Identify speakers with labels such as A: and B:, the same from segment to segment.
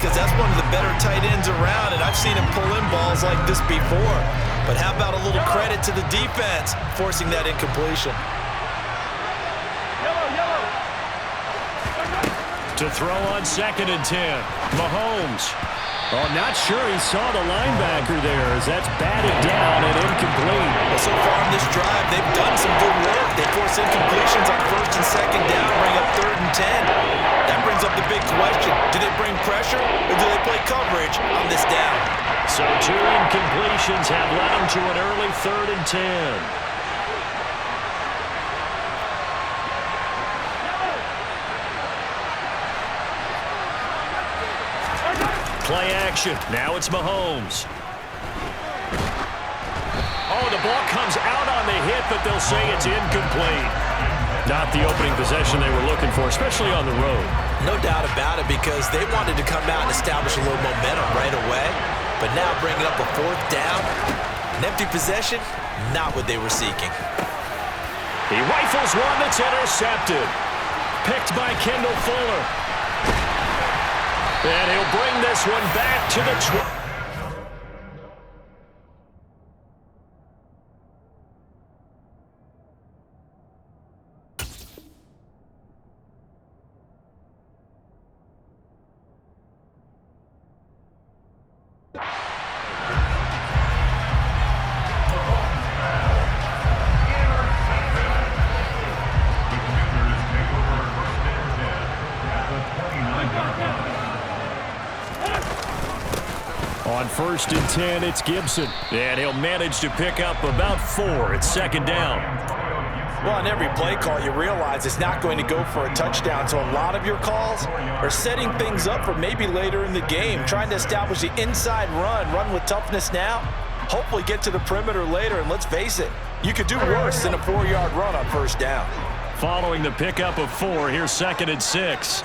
A: because that's one of the better tight ends around, and I've seen him pull in balls like this before. But how about a little credit to the defense forcing that incompletion?
B: To throw on 2nd and 10. Mahomes. Oh, not sure he saw the linebacker there as that's batted down and incomplete.
A: Well, so far in this drive, they've done some good work. They force incompletions on 1st and 2nd down, bring up 3rd and 10. That brings up the big question. Do they bring pressure or do they play coverage on this down?
B: So 2 incompletions have led them to an early 3rd and 10. Play action. Now it's Mahomes. Oh, the ball comes out on the hit, but they'll say it's incomplete. Not the opening possession they were looking for, especially on the road.
A: No doubt about it, because they wanted to come out and establish a little momentum right away. But now bringing up a 4th down, an empty possession, not what they were seeking.
B: He rifles one that's intercepted. Picked by Kendall Fuller. And he'll bring this one back to the 20. On 1st and 10, it's Gibson. And he'll manage to pick up about 4. It's 2nd down.
A: Well, on every play call, you realize it's not going to go for a touchdown. So a lot of your calls are setting things up for maybe later in the game, trying to establish the inside run with toughness now, hopefully get to the perimeter later. And let's face it, you could do worse than a 4-yard run on 1st down.
B: Following the pickup of 4, here's 2nd and 6.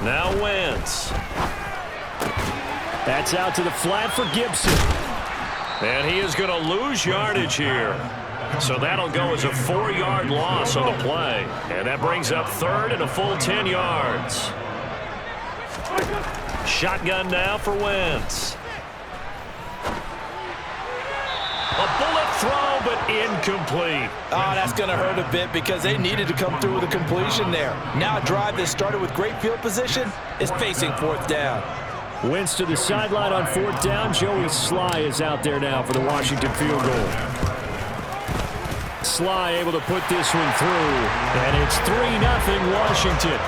B: Now Wentz. That's out to the flat for Gibson. And he is going to lose yardage here. So that'll go as a 4-yard loss on the play. And that brings up 3rd and a full 10 yards. Shotgun now for Wentz. A bullet throw, but incomplete.
A: Oh, that's going to hurt a bit because they needed to come through with a completion there. Now a drive that started with great field position is facing 4th down.
B: Wentz to the sideline on 4th down. Joey Sly is out there now for the Washington field goal. Sly able to put this one through, and it's 3-0 Washington.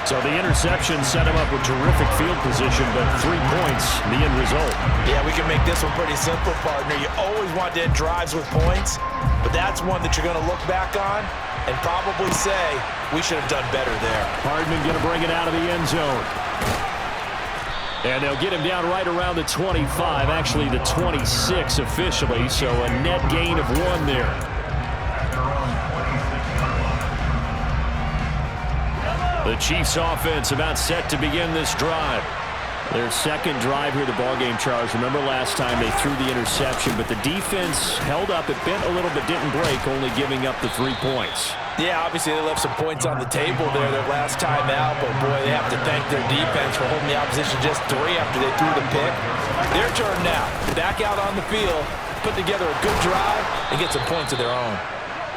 B: So the interception set him up with terrific field position, but 3 points, the end result.
A: Yeah, we can make this one pretty simple, partner. You always want to end drives with points, but that's one that you're going to look back on and probably say, we should have done better there.
B: Hardman going to bring it out of the end zone. And they'll get him down right around the 25, actually the 26 officially, so a net gain of 1 there. The Chiefs offense about set to begin this drive. Their 2nd drive here, the ballgame, Charles. Remember last time they threw the interception, but the defense held up. It bent a little bit, didn't break, only giving up the 3 points.
A: Yeah, obviously they left some points on the table there their last time out, but boy, they have to thank their defense for holding the opposition just 3 after they threw the pick. Their turn now. Back out on the field, put together a good drive, and get some points of their own.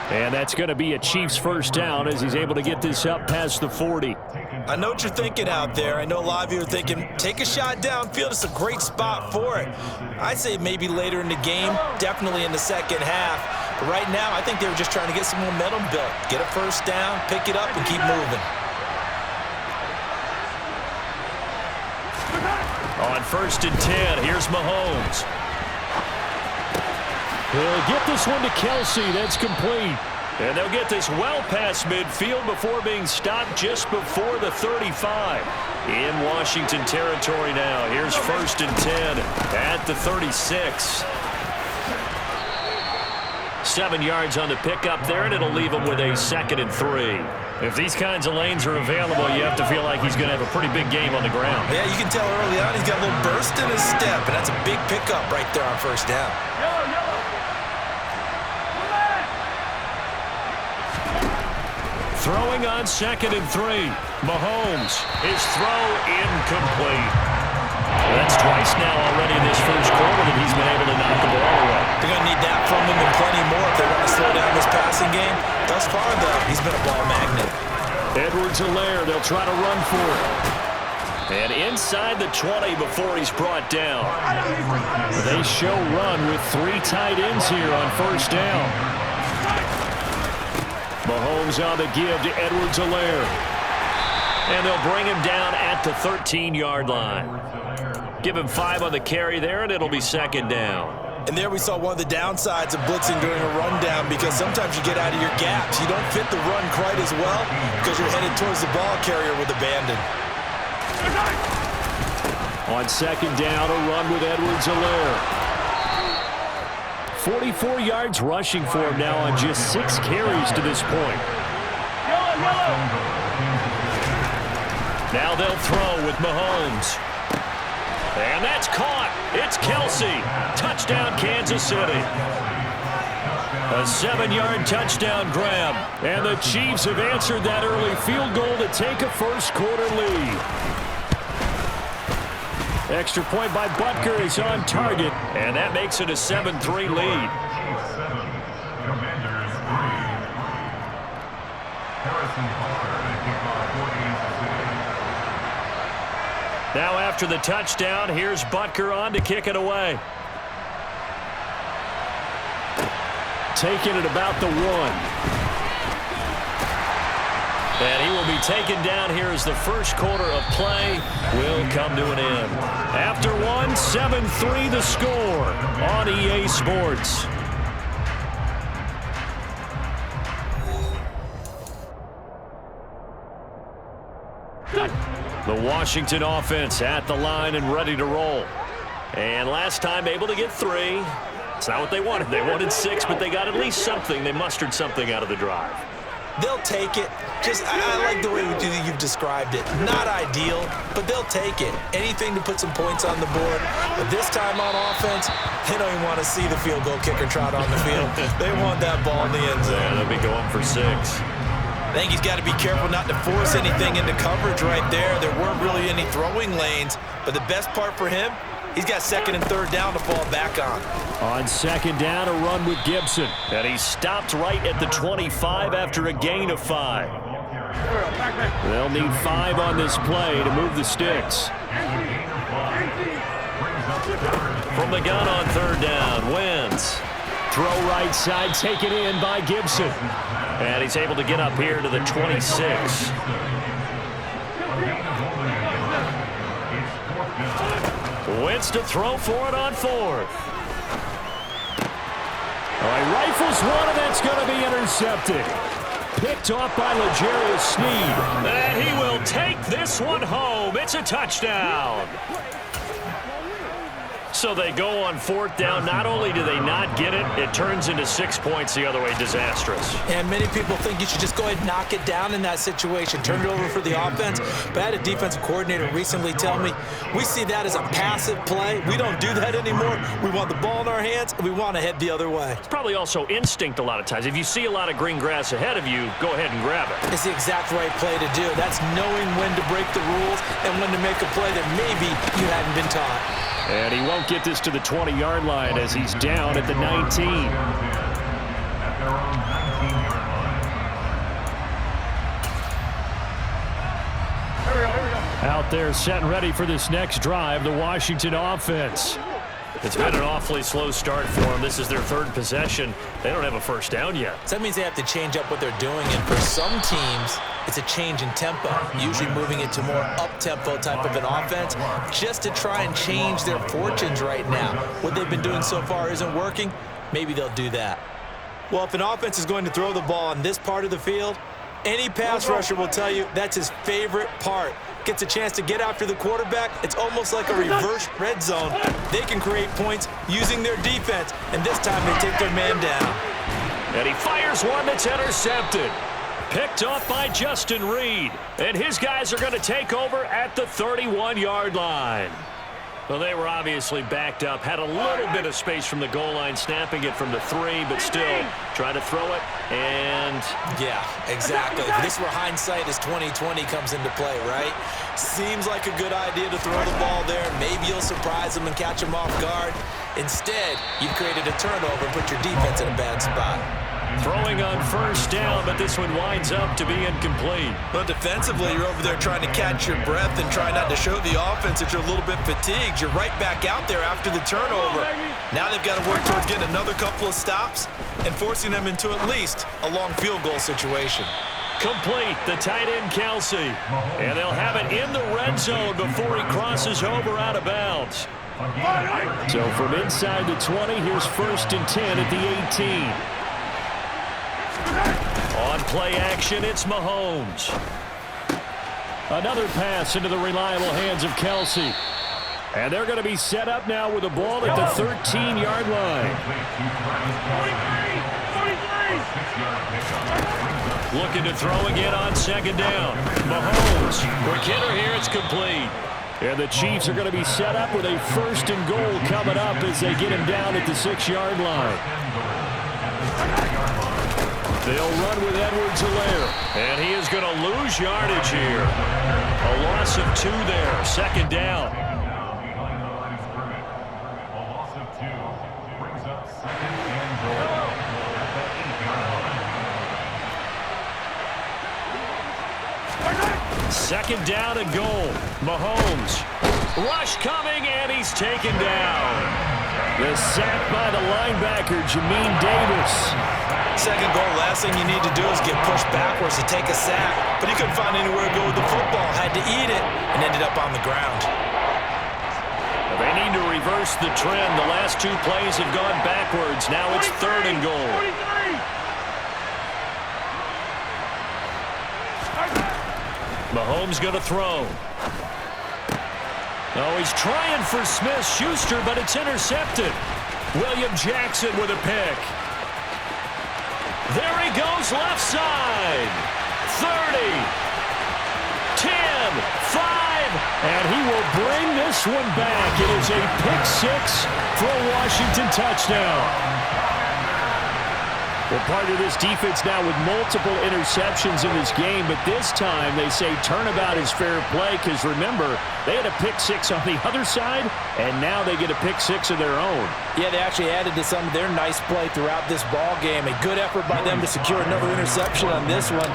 B: And that's going to be a Chiefs 1st down as he's able to get this up past the 40.
A: I know what you're thinking out there. I know a lot of you are thinking, take a shot downfield. It's a great spot for it. I'd say maybe later in the game, definitely in the 2nd half. But right now, I think they were just trying to get some momentum built. Get a 1st down, pick it up, and keep moving.
B: On 1st and 10, here's Mahomes. He'll get this one to Kelsey. That's complete. And they'll get this well past midfield before being stopped just before the 35. In Washington territory now. Here's 1st and 10 at the 36. 7 yards on the pickup there, and it'll leave him with a 2nd and 3. If these kinds of lanes are available, you have to feel like he's going to have a pretty big game on the ground.
A: Yeah, you can tell early on he's got a little burst in his step, and that's a big pickup right there on 1st down.
B: Throwing on 2nd and 3. Mahomes. His throw incomplete. That's twice now already in this first quarter that he's been able to knock the ball away.
A: They're going to need that from him and plenty more if they want to slow down this passing game. Thus far, though, he's been a ball magnet.
B: Edwards-Helaire, they'll try to run for it. And inside the 20 before he's brought down. They show run with 3 tight ends here on first down. Mahomes on the give to Edwards-Helaire. And they'll bring him down at the 13-yard line. Give him 5 on the carry there, and it'll be 2nd down.
A: And there we saw one of the downsides of blitzing during a rundown, because sometimes you get out of your gaps. You don't fit the run quite as well because you're headed towards the ball carrier with abandon.
B: On 2nd down, a run with Edwards-Helaire. 44 yards rushing for him now on just 6 carries to this point. Now they'll throw with Mahomes. And that's caught. It's Kelsey. Touchdown, Kansas City. A 7-yard touchdown grab. And the Chiefs have answered that early field goal to take a first-quarter lead. Extra point by Butker is on target. And that makes it a 7-3 lead. Now after the touchdown, here's Butker on to kick it away. Taking it about the 1. And he will be taken down here as the first quarter of play will come to an end. After 1, 7-3 the score on EA Sports. The Washington offense at the line and ready to roll. And last time able to get 3. It's not what they wanted. They wanted 6, but they got at least something. They mustered something out of the drive.
A: They'll take it. I like the way you've described it. Not ideal, but they'll take it. Anything to put some points on the board. But this time on offense, they don't even want to see the field goal kicker trot on the field. They want that ball in the end zone.
B: Yeah, they'll be going for 6.
A: I think he's got to be careful not to force anything into coverage right there. There weren't really any throwing lanes, but the best part for him, he's got 2nd and 3rd down to fall back on.
B: On 2nd down, a run with Gibson. And he stopped right at the 25 after a gain of 5. They'll need 5 on this play to move the sticks. From the gun on 3rd down, Wentz. Throw right side, taken in by Gibson. And he's able to get up here to the 26. Wentz to throw for it on 4th. All right, rifles one, and that's going to be intercepted. Picked off by L'Jarius Sneed. And he will take this one home. It's a touchdown. So they go on 4th down. Not only do they not get it, it turns into 6 points the other way. Disastrous.
A: And many people think you should just go ahead and knock it down in that situation. Turn it over for the offense. But I had a defensive coordinator recently tell me, we see that as a passive play. We don't do that anymore. We want the ball in our hands, and we want to head the other way.
B: It's probably also instinct a lot of times. If you see a lot of green grass ahead of you, go ahead and grab it.
A: It's the exact right play to do. That's knowing when to break the rules and when to make a play that maybe you hadn't been taught.
B: And he won't get this to the 20-yard line as he's down at the 19. Out there set and ready for this next drive, the Washington offense. It's been an awfully slow start for them. This is their 3rd possession. They don't have a first down yet.
A: So that means they have to change up what they're doing. And for some teams, it's a change in tempo, usually moving it to more up-tempo type of an offense just to try and change their fortunes right now. What they've been doing so far isn't working. Maybe they'll do that. Well, if an offense is going to throw the ball on this part of the field, any pass rusher will tell you that's his favorite part. Gets a chance to get after the quarterback. It's almost like a reverse red zone. They can create points using their defense, and this time they take their man down.
B: And he fires one that's intercepted. Picked off by Justin Reed. And his guys are going to take over at the 31-yard line. Well, they were obviously backed up, had a little bit of space from the goal line, snapping it from the 3, but still trying to throw it, and...
A: Yeah, exactly. If this were hindsight as 2020 comes into play, right? Seems like a good idea to throw the ball there. Maybe you'll surprise them and catch them off guard. Instead, you've created a turnover and put your defense in a bad spot.
B: Throwing on first down, but this one winds up to be incomplete.
A: Well, defensively, you're over there trying to catch your breath and try not to show the offense that you're a little bit fatigued. You're right back out there after the turnover. Now they've got to work towards getting another couple of stops and forcing them into at least a long field goal situation.
B: Complete, the tight end Kelsey. And they'll have it in the red zone before he crosses over out of bounds. So from inside the 20, here's 1st and 10 at the 18. On play action, it's Mahomes. Another pass into the reliable hands of Kelsey. And they're going to be set up now with the ball at the 13-yard line. Looking to throw again on 2nd down. Mahomes. For Kidder here, it's complete. And the Chiefs are going to be set up with a 1st and goal coming up as they get him down at the 6-yard line. They'll run with Edwards-Helaire, and he is going to lose yardage here. A loss of 2 there, 2nd down. Second down and goal. Mahomes. Rush coming, and he's taken down. The sack by the linebacker, Jamin Davis.
A: Second goal, last thing you need to do is get pushed backwards to take a sack. But he couldn't find anywhere to go with the football, had to eat it, and ended up on the ground.
B: They need to reverse the trend. The last 2 plays have gone backwards. Now it's 3rd and goal. Mahomes going to throw. Oh, he's trying for Smith-Schuster, but it's intercepted. William Jackson with a pick. There he goes, left side. 30, 10, 5, and he will bring this one back. It is a pick-6 for a Washington touchdown. Well, part of this defense now with multiple interceptions in this game, but this time they say turnabout is fair play because, remember, they had a pick-6 on the other side, and now they get a pick-6 of their own. Yeah, they actually added to some of their nice play throughout this ball game. A good effort by them to secure another interception on this one.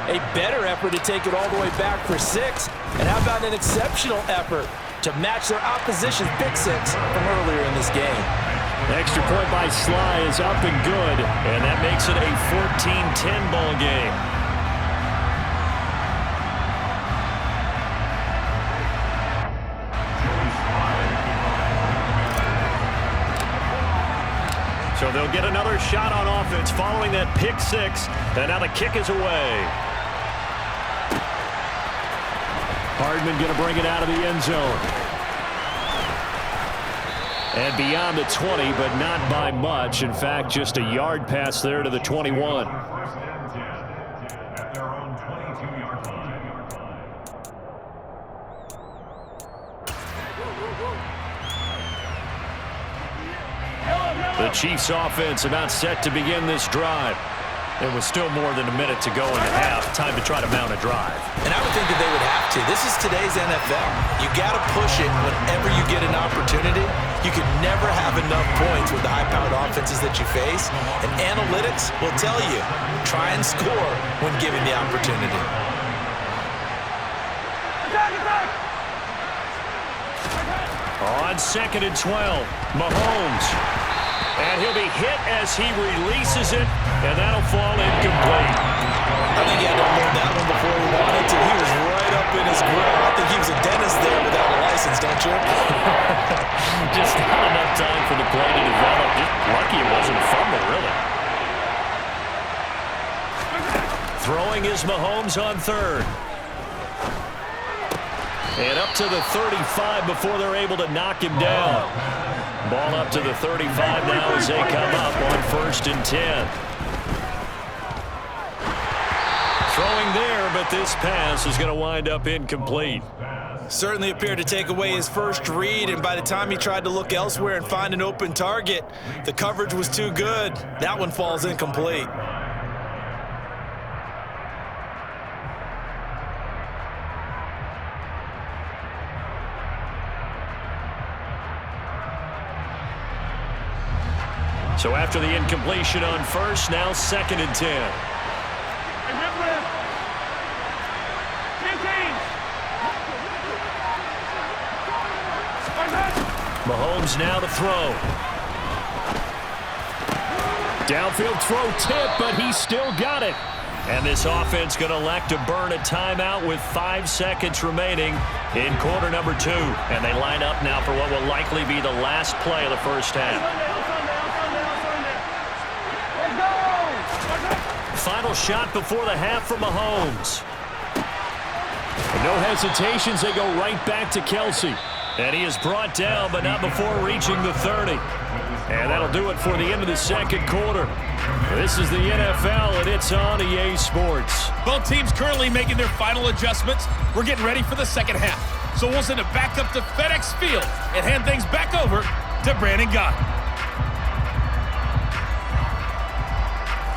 B: A better effort to take it all the way back for 6. And how about an exceptional effort to match their opposition's pick-6 from earlier in this game? Extra point by Sly is up and good, and that makes it a 14-10 ball game. So they'll get another shot on offense following that pick-6, and now the kick is away. Hardman going to bring it out of the end zone. And beyond the 20, but not by much. In fact, just a yard pass there to the 21. The Chiefs offense about set to begin this drive. There was still more than a minute to go in the half. Time to try to mount a drive. And I would think that they would have to. This is today's NFL. You got to push it whenever you get an opportunity. You can never have enough points with the high-powered offenses that you face. And analytics will tell you, try and score when given the opportunity. On 2nd and 12, Mahomes. And he'll be hit as he releases it, and that'll fall incomplete. I think he had to unload that one before he wanted to. He was right up in his grill. I think he was a dentist there without a license, don't you? Just not enough time for the play to develop. Just lucky it wasn't a fumble, really. Throwing is Mahomes on 3rd. And up to the 35 before they're able to knock him down. Ball up to the 35 now as they come up on 1st and 10. Throwing there, but this pass is going to wind up incomplete.
A: Certainly appeared to take away his first read, and by the time he tried to look elsewhere and find an open target, the coverage was too good. That one falls incomplete.
B: So after the incompletion on first, now 2nd and 10. Mahomes now to throw. Downfield throw tip, but he still got it. And this offense going to elect to burn a timeout with 5 seconds remaining in quarter number 2. And they line up now for what will likely be the last play of the first half. Final shot before the half from Mahomes. No hesitations, they go right back to Kelsey. And he is brought down, but not before reaching the 30. And that'll do it for the end of the second quarter. This is the NFL, and it's on EA Sports.
C: Both teams currently making their final adjustments. We're getting ready for the second half. So we'll send it back up to FedEx Field and hand things back over to Brandon Gott.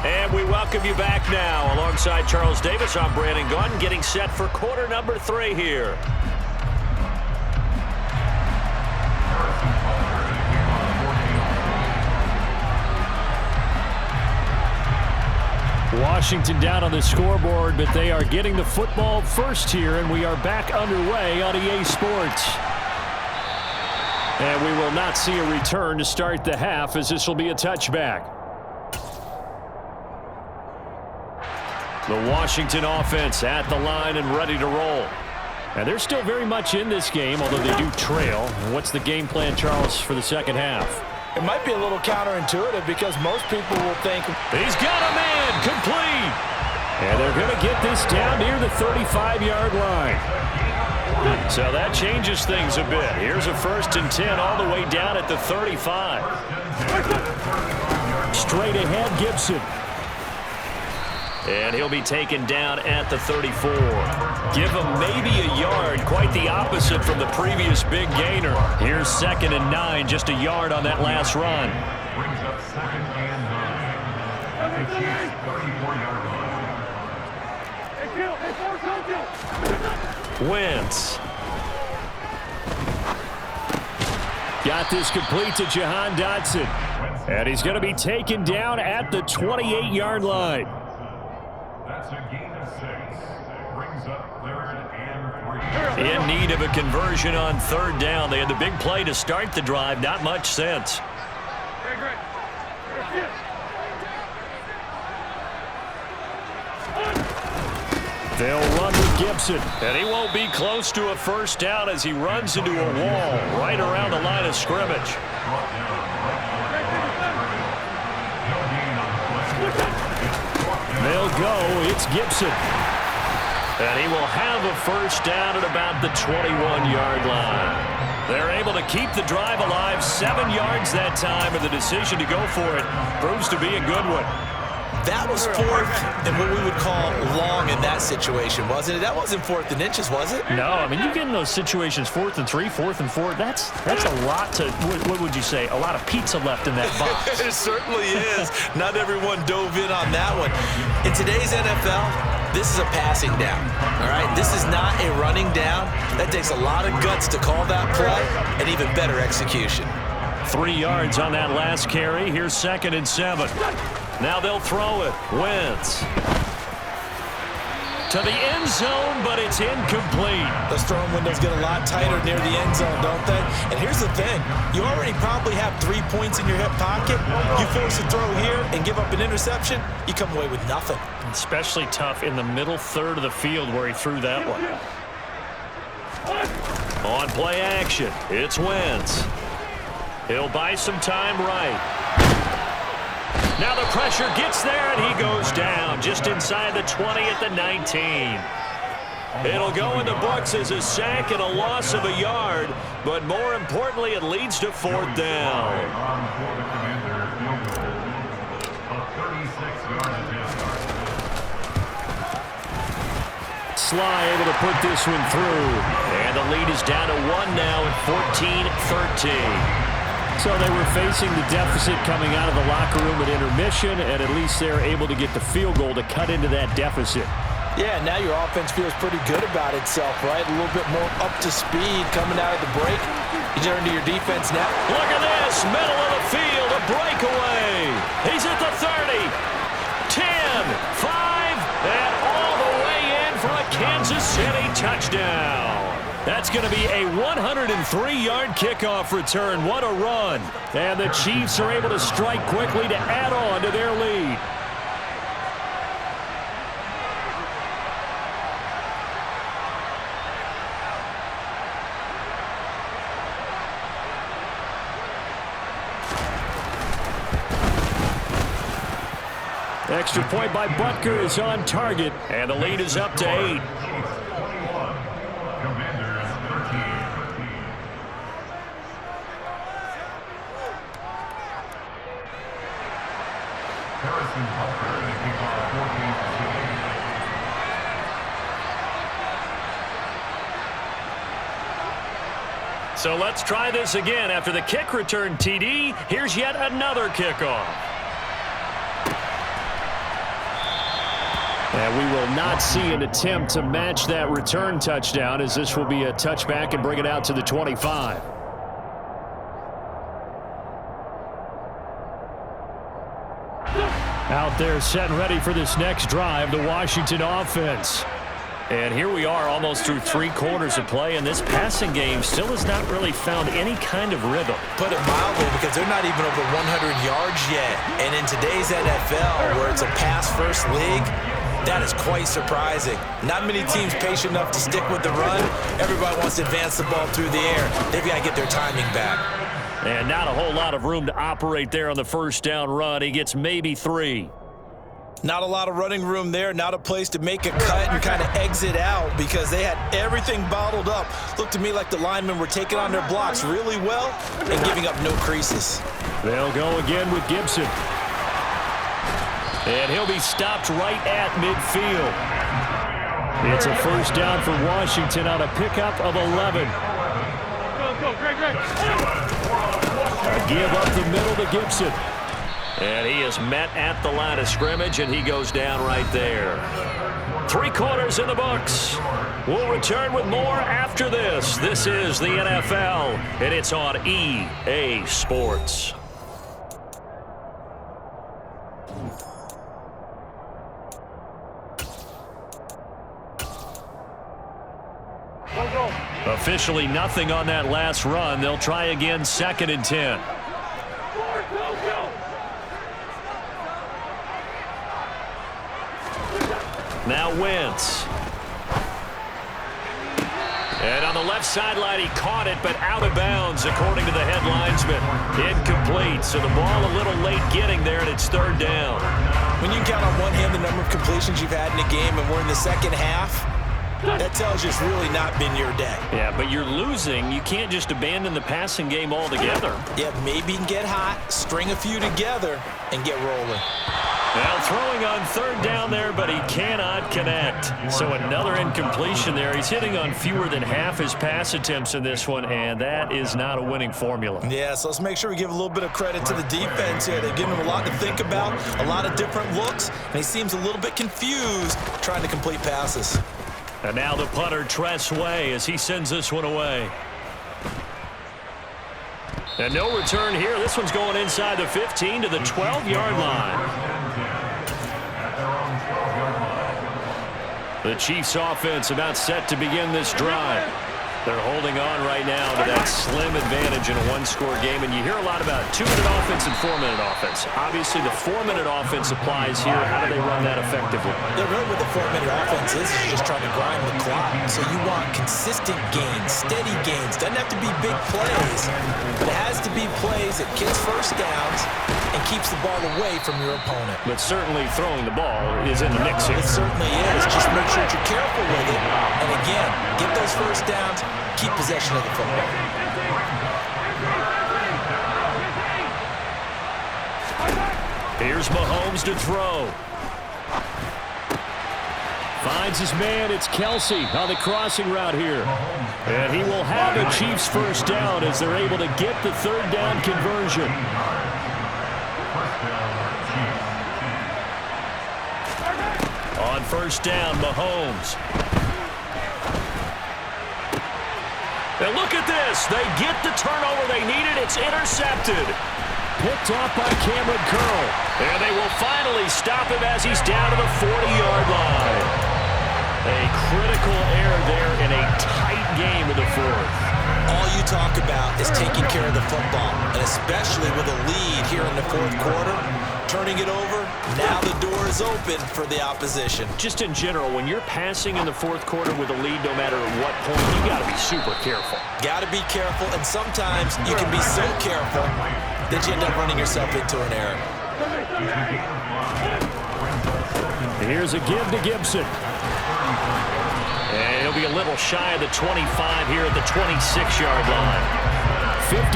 B: And we welcome you back now. Alongside Charles Davis, I'm Brandon Gott, getting set for quarter number 3 here. Washington down on the scoreboard, but they are getting the football first here, and we are back underway on EA Sports. And we will not see a return to start the half, as this will be a touchback. The Washington offense at the line and ready to roll. And they're still very much in this game, although they do trail. What's the game plan, Charles, for the second half?
A: It might be a little counterintuitive because most people will think,
B: he's got a man, complete. And they're going to get this down near the 35-yard line. So that changes things a bit. Here's a 1st and 10 all the way down at the 35. Straight ahead, Gibson. And he'll be taken down at the 34. Give him maybe a yard, quite the opposite from the previous big gainer. Here's 2nd and 9, just a yard on that last run.
D: Brings up 2nd and 9 at the Chiefs' 34-yard line.
B: Wentz. Got this complete to Jahan Dotson. And he's going to be taken down at the 28-yard line.
D: That's a gain of 6. Brings up 3rd and 3.
B: In need of a conversion on 3rd down. They had the big play to start the drive. Not much sense. They'll run with Gibson. And he won't be close to a 1st down as he runs into a wall right around the line of scrimmage. They'll go. It's Gibson. And he will have a 1st down at about the 21-yard line. They're able to keep the drive alive. 7 yards that time, and the decision to go for it proves to be a good one.
A: that was 4th and what we would call long in that situation, wasn't it? That wasn't 4th and inches, was it?
B: No, I mean, you get in those situations 4th and 3, 4th and 4. That's a lot to, what would you say, a lot of pizza left in that box.
A: It certainly is. Not everyone dove in on that one. In today's NFL, this is a passing down, all right? This is not a running down. That takes a lot of guts to call that play and even better execution.
B: 3 yards on that last carry. Here's 2nd and 7. Now they'll throw it. Wentz to the end zone, but it's incomplete.
A: Those throwing windows get a lot tighter near the end zone, don't they? And here's the thing. You already probably have 3 points in your hip pocket. You force a throw here and give up an interception, you come away with nothing.
B: Especially tough in the middle third of the field where he threw that one. On play action, it's Wentz. He'll buy some time right. Now the pressure gets there, and he goes down just inside the 20 at the 19. It'll go in the books as a sack and a loss of a yard, but more importantly, it leads to 4th down. Sly able to put this one through. And the lead is down to 1 now at 14-13. So they were facing the deficit coming out of the locker room at intermission, and at least they're able to get the field goal to cut into that deficit.
A: Yeah, now your offense feels pretty good about itself, right? A little bit more up to speed coming out of the break. You turn to your defense now.
B: Look at this, middle of the field, a breakaway. He's at the 30, 10, 5, and all the way in for a Kansas City touchdown. That's going to be a 103-yard kickoff return. What a run. And the Chiefs are able to strike quickly to add on to their lead. Extra point by Butker is on target, and the lead is up to 8. So let's try this again. After the kick return, TD, here's yet another kickoff. And we will not see an attempt to match that return touchdown, as this will be a touchback and bring it out to the 25. Out there set and ready for this next drive, the Washington offense. And here we are almost through 3 quarters of play, and this passing game still has not really found any kind of rhythm.
A: Put it mildly, because they're not even over 100 yards yet. And in today's NFL, where it's a pass-first league, that is quite surprising. Not many teams patient enough to stick with the run. Everybody wants to advance the ball through the air. They've got to get their timing back.
B: And not a whole lot of room to operate there on the first down run. He gets maybe 3.
A: Not a lot of running room there, not a place to make a cut and kind of exit out, because they had everything bottled up. Looked to me like the linemen were taking on their blocks really well and giving up no creases.
B: They'll go again with Gibson. And he'll be stopped right at midfield. It's a first down for Washington on a pickup of 11.
C: Go, Greg.
B: Give up the middle to Gibson. And he is met at the line of scrimmage, and he goes down right there. 3 quarters in the books. We'll return with more after this. This is the NFL, and it's on EA Sports. Officially nothing on that last run. They'll try again, 2nd and 10. Now Wentz. And on the left sideline, he caught it, but out of bounds, according to the head linesman. Incomplete, so the ball a little late getting there, and it's 3rd down.
A: When you can count on one hand the number of completions you've had in a game, and we're in the second half, that tells you it's really not been your day.
B: Yeah, but you're losing. You can't just abandon the passing game altogether.
A: Yeah, maybe you can get hot, string a few together, and get rolling.
B: Now throwing on 3rd down there, but he cannot connect. So another incompletion there. He's hitting on fewer than half his pass attempts in this one, and that is not a winning formula.
A: Yeah, so let's make sure we give a little bit of credit to the defense here. They're giving him a lot to think about, a lot of different looks, and he seems a little bit confused trying to complete passes.
B: And now the punter, Tress Way, as he sends this one away. And no return here. This one's going inside the 15 to the 12-yard line. The Chiefs offense about set to begin this drive. They're holding on right now to that slim advantage in a 1-score game, and you hear a lot about 2-minute offense and 4-minute offense. Obviously, the 4-minute offense applies here. How do they run that effectively?
A: Yeah, really what the 4-minute offense is just trying to grind the clock. So you want consistent gains, steady gains. Doesn't have to be big plays, but it has to be plays that gets first downs and keeps the ball away from your opponent.
B: But certainly throwing the ball is in the mix here.
A: It certainly is. Just make sure that you're careful with it. And again, get those first downs, keep possession of the football. Here's
B: Mahomes to throw. Finds his man. It's Kelsey on the crossing route here. And he will have a Chiefs first down as they're able to get the third down conversion. On first down, Mahomes. And look at this. They get the turnover they needed. It's intercepted. Picked off by Cameron Curl. And they will finally stop him as he's down to the 40-yard line. A critical error there in a tight game in the fourth.
A: All you talk about is taking care of the football, and especially with a lead here in the fourth quarter, turning it over, now the door is open for the opposition.
B: Just in general, when you're passing in the fourth quarter with a lead, no matter what point, you got to be super careful.
A: Got to be careful, and sometimes you can be so careful that you end up running yourself into an error.
B: Here's a give to Gibson. And he'll be a little shy of the 25 here at the 26-yard line. 55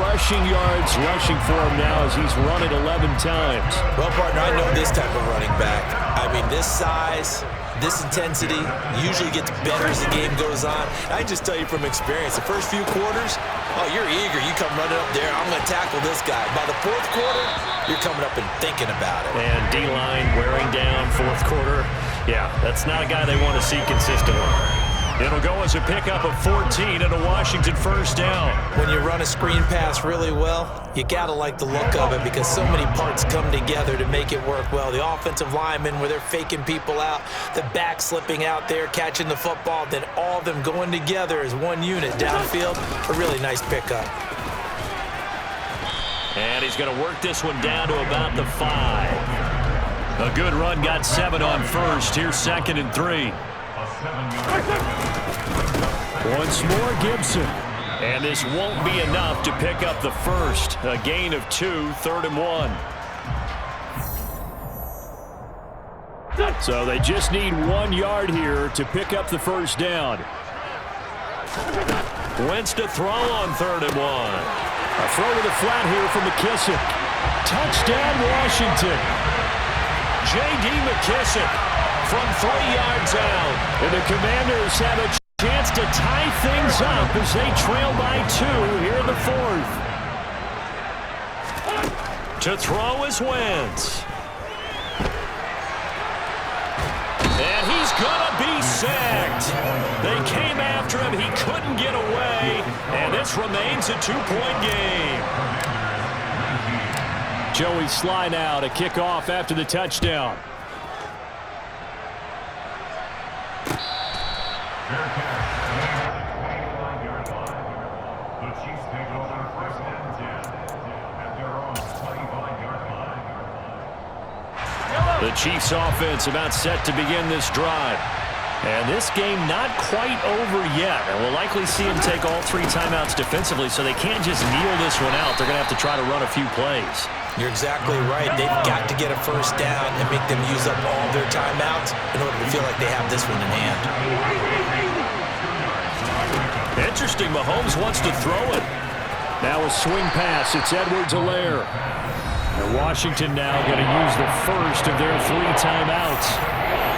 B: rushing yards rushing for him now as he's run it 11 times.
A: Well, partner, I know this type of running back. I mean, this size, this intensity usually gets better as the game goes on. I can just tell you from experience, the first few quarters, oh, you're eager. You come running up there, I'm going to tackle this guy. By the fourth quarter, you're coming up and thinking about it.
B: And D-line wearing down fourth quarter. Yeah, that's not a guy they want to see consistently. It'll go as a pickup of 14 and a Washington first down.
A: When you run a screen pass really well, you got to like the look of it because so many parts come together to make it work well. The offensive linemen where they're faking people out, the back slipping out there, catching the football, then all of them going together as one unit downfield. A really nice pickup.
B: And he's going to work this one down to about the 5. A good run, got 7 on first. Here's 2nd and 3. Once more, Gibson. And this won't be enough to pick up the first. A gain of 2, 3rd and 1. So they just need 1 yard here to pick up the first down. Wentz to throw on 3rd and 1. A throw to the flat here from McKissick. Touchdown, Washington. J.D. McKissick from 3 yards out. And the Commanders have a chance to tie things up as they trail by 2 here in the fourth. To throw is Wentz. And he's going to be sacked. They came after him. He couldn't get away. And this remains a 2-point game. Joey Sly now to kick off after the touchdown.
D: The Chiefs take over 1st and 10 at their own 25-yard line.
B: The Chiefs offense about set to begin this drive. And this game not quite over yet. And we'll likely see them take all 3 timeouts defensively, so they can't just kneel this one out. They're going to have to try to run a few plays.
A: You're exactly right. They've got to get a first down and make them use up all their timeouts in order to feel like they have this one in hand.
B: Interesting. Mahomes wants to throw it. Now a swing pass. It's Edwards-Helaire. And Washington now going to use the first of their 3 timeouts,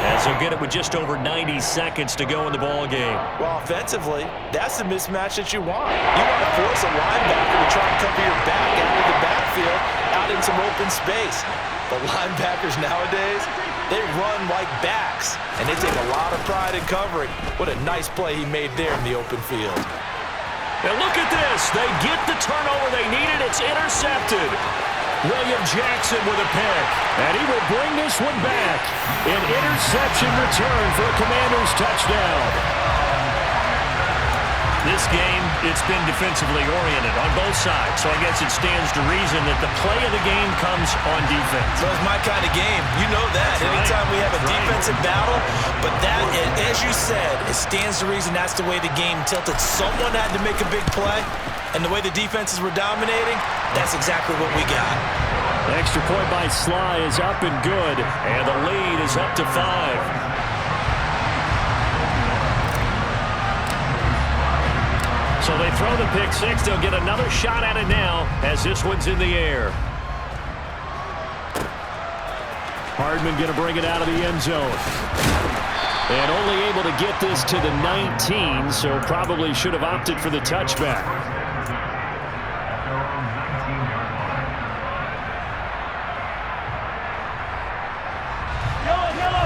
B: as they'll get it with just over 90 seconds to go in the ball game.
A: Well, offensively, that's the mismatch that you want. You want to force a linebacker to try and cover your back out of the backfield, out in some open space. The linebackers nowadays, they run like backs, and they take a lot of pride in covering. What a nice play he made there in the open field.
B: And look at this. They get the turnover they needed. It's intercepted. William Jackson with a pick. And he will bring this one back. An interception return for a Commanders touchdown. This game, it's been defensively oriented on both sides. So I guess it stands to reason that the play of the game comes on defense.
A: So it's my kind of game. You know that. Anytime we have a defensive battle. But that, as you said, it stands to reason that's the way the game tilted. Someone had to make a big play. And the way the defenses were dominating, that's exactly what we got.
B: The extra point by Sly is up and good. And the lead is up to 5. So they throw the pick 6. They'll get another shot at it now as this one's in the air. Hardman going to bring it out of the end zone. And only able to get this to the 19, so probably should have opted for the touchback.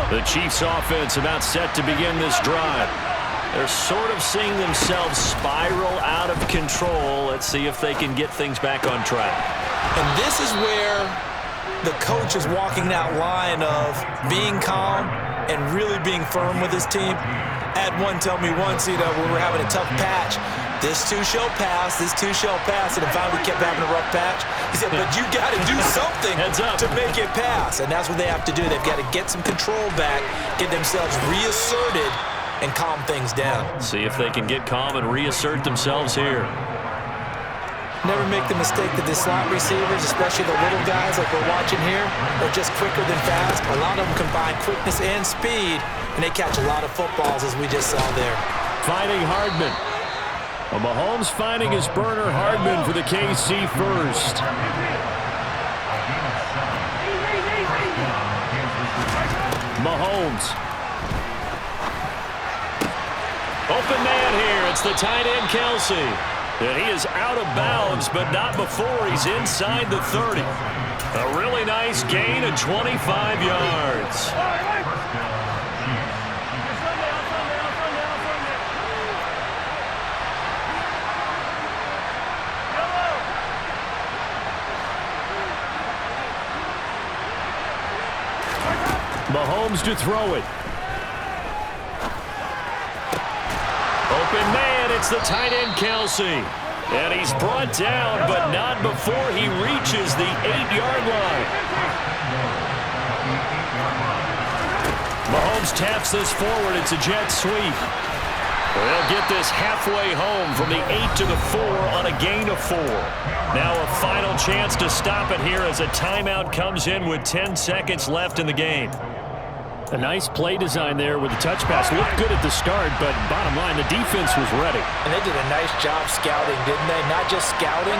B: The Chiefs offense about set to begin this drive. They're sort of seeing themselves spiral out of control. Let's see if they can get things back on track.
A: And this is where the coach is walking that line of being calm and really being firm with his team. I had one tell me once, when we were having a tough patch, this too shall pass, this too shall pass, and then finally kept having a rough patch. He said, but you got to do something to make it pass, and that's what they have to do. They've got to get some control back, get themselves reasserted, and calm things down.
B: See if they can get calm and reassert themselves here.
A: Never make the mistake that the slot receivers, especially the little guys like we're watching here, are just quicker than fast. A lot of them combine quickness and speed, and they catch a lot of footballs, as we just saw there.
B: Finding Hardman. Well, Mahomes finding his burner Hardman for the KC first. Mahomes. Open man here. It's the tight end, Kelsey. And he is out of bounds, but not before he's inside the 30. A really nice gain of 25 yards. Mahomes to throw it. Open man, it's the tight end, Kelsey. And he's brought down, but not before he reaches the 8-yard line. Mahomes taps this forward. It's a jet sweep. They'll get this halfway home from the 8 to the 4 on a gain of 4. Now a final chance to stop it here as a timeout comes in with 10 seconds left in the game. A nice play design there with the touch pass. Looked good at the start, but bottom line, the defense was ready.
A: And they did a nice job scouting, didn't they? Not just scouting,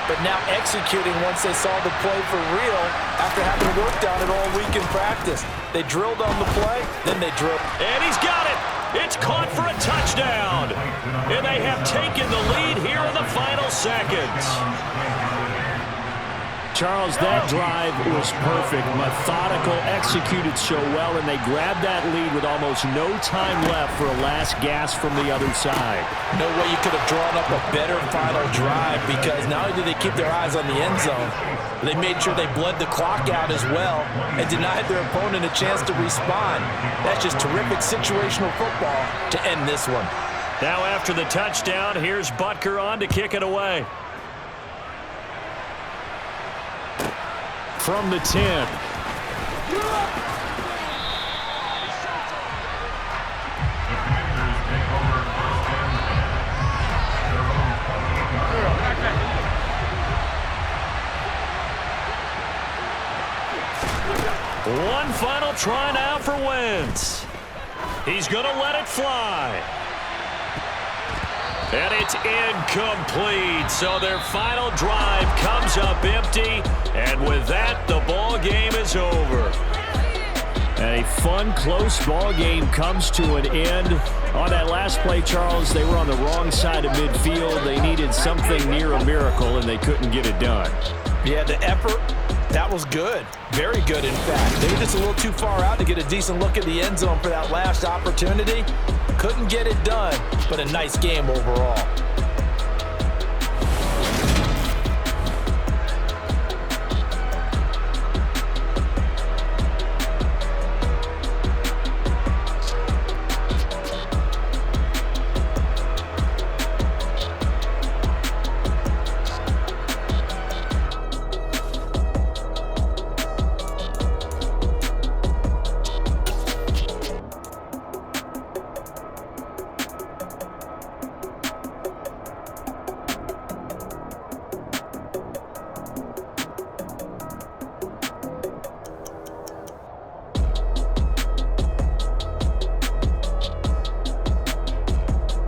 A: but now executing once they saw the play for real after having worked on it all week in practice. They drilled on the play, then they drilled.
B: And he's got it. It's caught for a touchdown. And they have taken the lead here in the final seconds. Charles, that drive was perfect. Methodical, executed so well, and they grabbed that lead with almost no time left for a last gasp from the other side.
A: No way you could have drawn up a better final drive, because not only did they keep their eyes on the end zone, they made sure they bled the clock out as well and denied their opponent a chance to respond. That's just terrific situational football to end this one.
B: Now after the touchdown, here's Butker on to kick it away. From the 10. One final try now for Wentz. He's going to let it fly. And it's incomplete. So their final drive comes up empty. And with that, the ball game is over. And a fun, close ball game comes to an end. On that last play, Charles, they were on the wrong side of midfield. They needed something near a miracle, and they couldn't get it done.
A: Yeah, the effort, that was good. Very good, in fact. They were just a little too far out to get a decent look at the end zone for that last opportunity. Couldn't get it done, but a nice game overall.